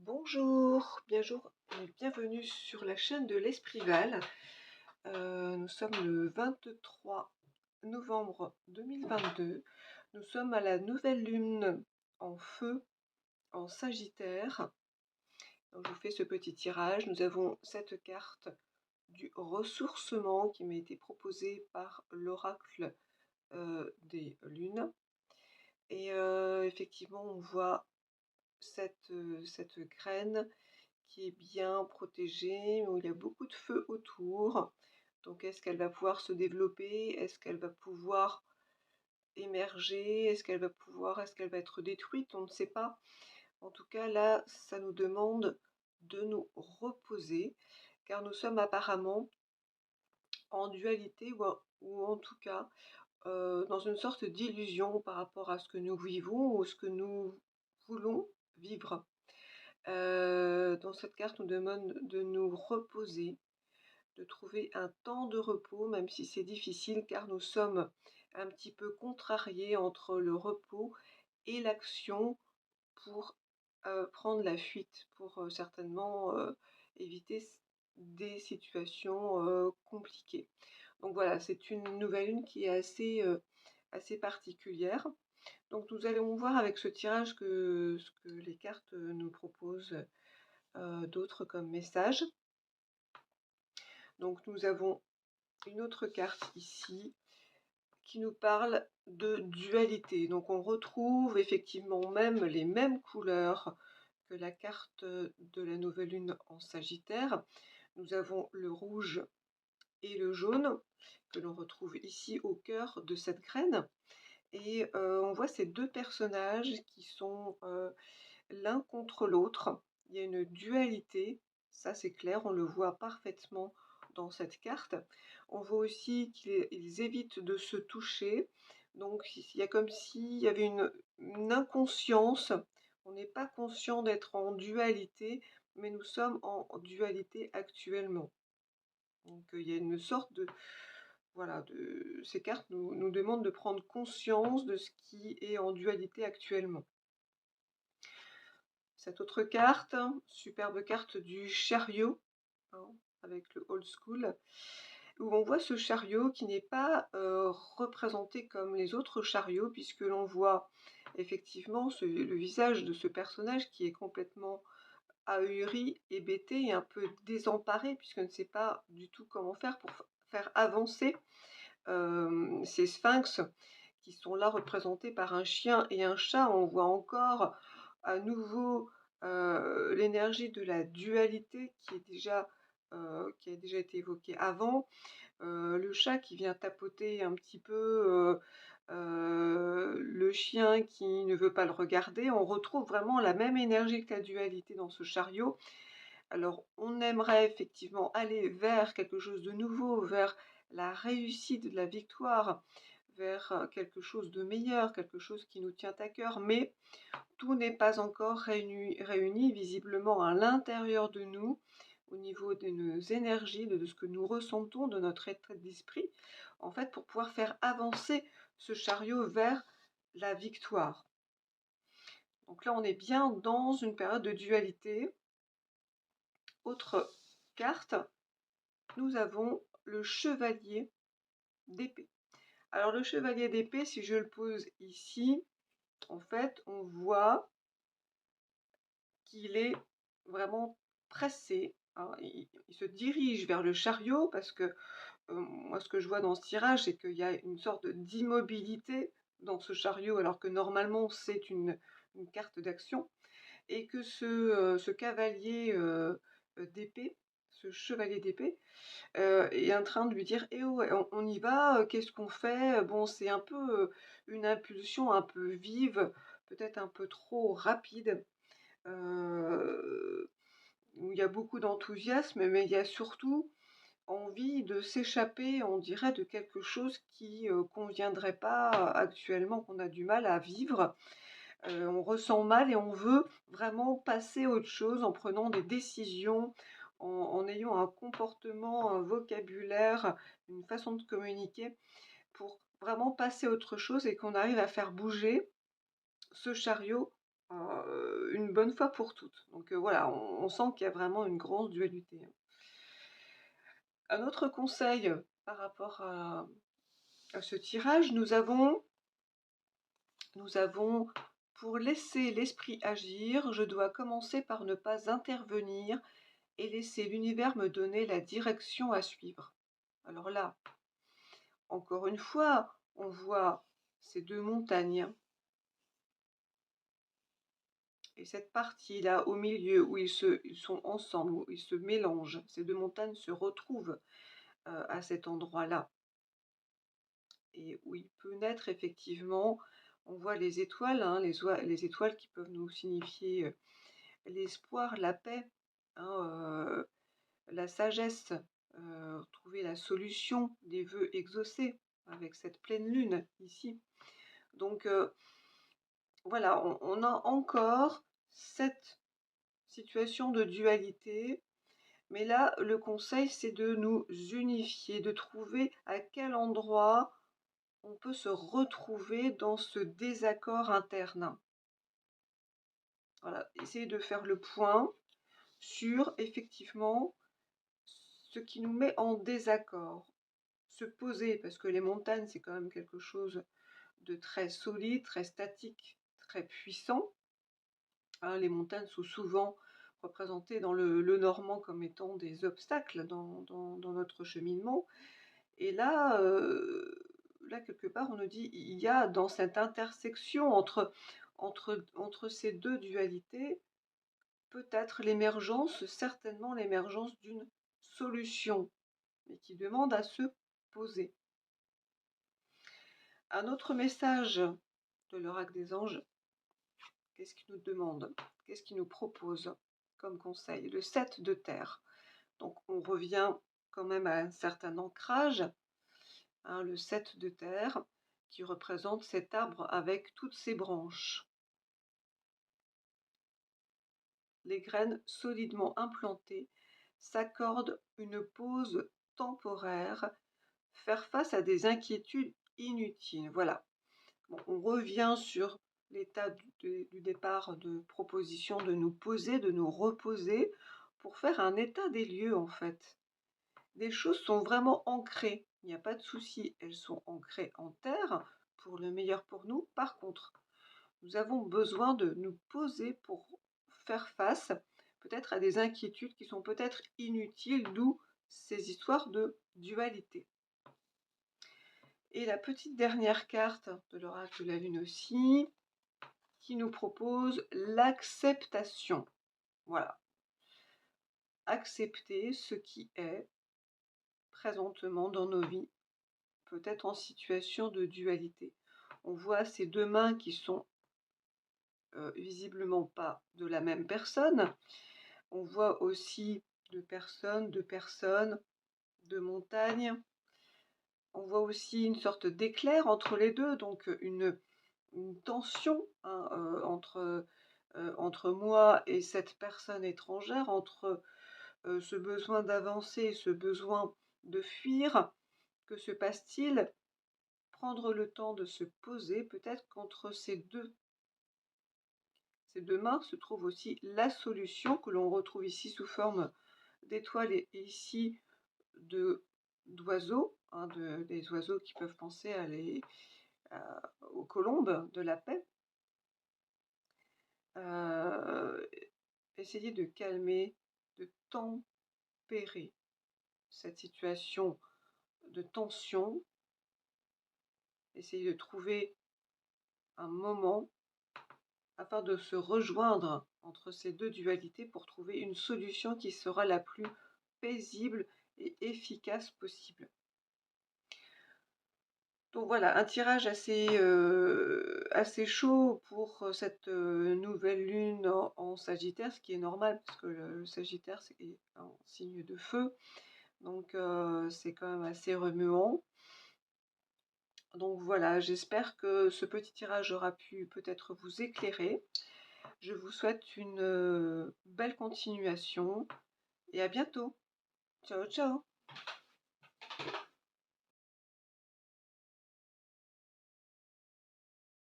Bonjour, bienvenue sur la chaîne de l'Esprit Val. Nous sommes le 23 novembre 2022. Nous sommes à la nouvelle lune en feu, en Sagittaire. Donc, je vous fais ce petit tirage. Nous avons cette carte du ressourcement qui m'a été proposée par l'oracle des lunes. Et effectivement, on voit cette graine qui est bien protégée, où il y a beaucoup de feu autour. Donc est-ce qu'elle va pouvoir se développer? Est-ce qu'elle va pouvoir émerger? Est-ce qu'elle va être détruite? On ne sait pas. En tout cas, là, ça nous demande de nous reposer, car nous sommes apparemment en dualité, ou en tout cas dans une sorte d'illusion par rapport à ce que nous vivons ou ce que nous voulons vivre. Dans cette carte, nous demande de nous reposer, de trouver un temps de repos, même si c'est difficile, car nous sommes un petit peu contrariés entre le repos et l'action pour prendre la fuite, pour certainement éviter des situations compliquées. Donc voilà, c'est une nouvelle lune qui est assez particulière. Donc nous allons voir avec ce tirage ce que les cartes nous proposent d'autres comme message. Donc nous avons une autre carte ici qui nous parle de dualité. Donc on retrouve effectivement même les mêmes couleurs que la carte de la nouvelle lune en Sagittaire. Nous avons le rouge et le jaune que l'on retrouve ici au cœur de cette graine. Et on voit ces deux personnages qui sont l'un contre l'autre. Il y a une dualité, ça c'est clair, on le voit parfaitement dans cette carte. On voit aussi qu'ils évitent de se toucher, donc il y a comme s'il y avait une inconscience. On n'est pas conscient d'être en dualité, mais nous sommes en dualité actuellement. Donc il y a une sorte de... Voilà, ces cartes nous demandent de prendre conscience de ce qui est en dualité actuellement. Cette autre carte, superbe carte du chariot, hein, avec le old school, où on voit ce chariot qui n'est pas représenté comme les autres chariots, puisque l'on voit effectivement le visage de ce personnage qui est complètement ahuri, hébété et un peu désemparé, puisqu'il ne sait pas du tout comment faire pour faire avancer ces sphinx qui sont là représentés par un chien et un chat. On voit encore à nouveau l'énergie de la dualité qui a déjà été évoquée avant. Le chat qui vient tapoter un petit peu le chien qui ne veut pas le regarder. On retrouve vraiment la même énergie que la dualité dans ce chariot. Alors, on aimerait effectivement aller vers quelque chose de nouveau, vers la réussite, de la victoire, vers quelque chose de meilleur, quelque chose qui nous tient à cœur, mais tout n'est pas encore réuni visiblement à l'intérieur de nous, au niveau de nos énergies, de ce que nous ressentons, de notre état d'esprit, en fait, pour pouvoir faire avancer ce chariot vers la victoire. Donc là, on est bien dans une période de dualité. Autre carte, nous avons le chevalier d'épée. Alors le chevalier d'épée, si je le pose ici, en fait, on voit qu'il est vraiment pressé, hein. Il se dirige vers le chariot parce que moi, ce que je vois dans ce tirage, c'est qu'il y a une sorte d'immobilité dans ce chariot, alors que normalement, c'est une carte d'action. Et que ce cavalier d'épée, ce chevalier d'épée, est en train de lui dire: «Eh oh, on y va, qu'est-ce qu'on fait?» Bon, c'est un peu une impulsion un peu vive, peut-être un peu trop rapide, où il y a beaucoup d'enthousiasme, mais il y a surtout envie de s'échapper, on dirait, de quelque chose qui conviendrait pas actuellement, qu'on a du mal à vivre. On ressent mal et on veut vraiment passer à autre chose en prenant des décisions, en ayant un comportement, un vocabulaire, une façon de communiquer pour vraiment passer à autre chose et qu'on arrive à faire bouger ce chariot, une bonne fois pour toutes. Donc voilà, on sent qu'il y a vraiment une grosse dualité, hein. Un autre conseil par rapport à ce tirage, nous avons pour laisser l'esprit agir, je dois commencer par ne pas intervenir et laisser l'univers me donner la direction à suivre. Alors là, encore une fois, on voit ces deux montagnes et cette partie-là au milieu où ils sont ensemble, où ils se mélangent. Ces deux montagnes se retrouvent à cet endroit-là et où il peut naître effectivement, on voit les étoiles, hein, les étoiles qui peuvent nous signifier l'espoir, la paix, hein, la sagesse, trouver la solution des vœux exaucés avec cette pleine lune ici. Donc voilà, on a encore cette situation de dualité, mais là, le conseil, c'est de nous unifier, de trouver à quel endroit on peut se retrouver dans ce désaccord interne. Voilà, essayer de faire le point sur effectivement ce qui nous met en désaccord. Se poser, parce que les montagnes, c'est quand même quelque chose de très solide, très statique, très puissant. Hein, les montagnes sont souvent représentées dans le normand comme étant des obstacles dans notre cheminement. Et là, là, quelque part, on nous dit il y a dans cette intersection entre ces deux dualités, peut-être l'émergence, certainement l'émergence d'une solution, mais qui demande à se poser. Un autre message de l'oracle des anges, qu'est-ce qu'il nous demande? Qu'est-ce qu'il nous propose comme conseil? Le 7 de terre. Donc on revient quand même à un certain ancrage, hein, le 7 de terre, qui représente cet arbre avec toutes ses branches. Les graines solidement implantées s'accordent une pause temporaire, faire face à des inquiétudes inutiles. Voilà. Bon, on revient sur l'état du départ de proposition, de nous poser, de nous reposer, pour faire un état des lieux en fait. Les choses sont vraiment ancrées, il n'y a pas de souci, elles sont ancrées en terre, pour le meilleur pour nous. Par contre, nous avons besoin de nous poser pour faire face peut-être à des inquiétudes qui sont peut-être inutiles, d'où ces histoires de dualité. Et la petite dernière carte de l'oracle de la lune aussi, qui nous propose l'acceptation. Voilà. Accepter ce qui est présentement dans nos vies, peut-être en situation de dualité. On voit ces deux mains qui sont visiblement pas de la même personne. On voit aussi deux personnes, de montagnes. On voit aussi une sorte d'éclair entre les deux, donc une tension, hein, entre moi et cette personne étrangère, entre ce besoin d'avancer et ce besoin de fuir. Que se passe-t-il? Prendre le temps de se poser, peut-être qu'entre ces deux mains se trouve aussi la solution que l'on retrouve ici sous forme d'étoiles et ici d'oiseaux, hein, des oiseaux qui peuvent penser aux colombes de la paix. Essayer de calmer, de tempérer cette situation de tension, essayer de trouver un moment afin de se rejoindre entre ces deux dualités pour trouver une solution qui sera la plus paisible et efficace possible. Donc voilà, un tirage assez chaud pour cette nouvelle lune en Sagittaire, ce qui est normal parce que le Sagittaire c'est un signe de feu, donc c'est quand même assez remuant. Donc voilà, j'espère que ce petit tirage aura pu peut-être vous éclairer. Je vous souhaite une belle continuation et à bientôt. Ciao, ciao!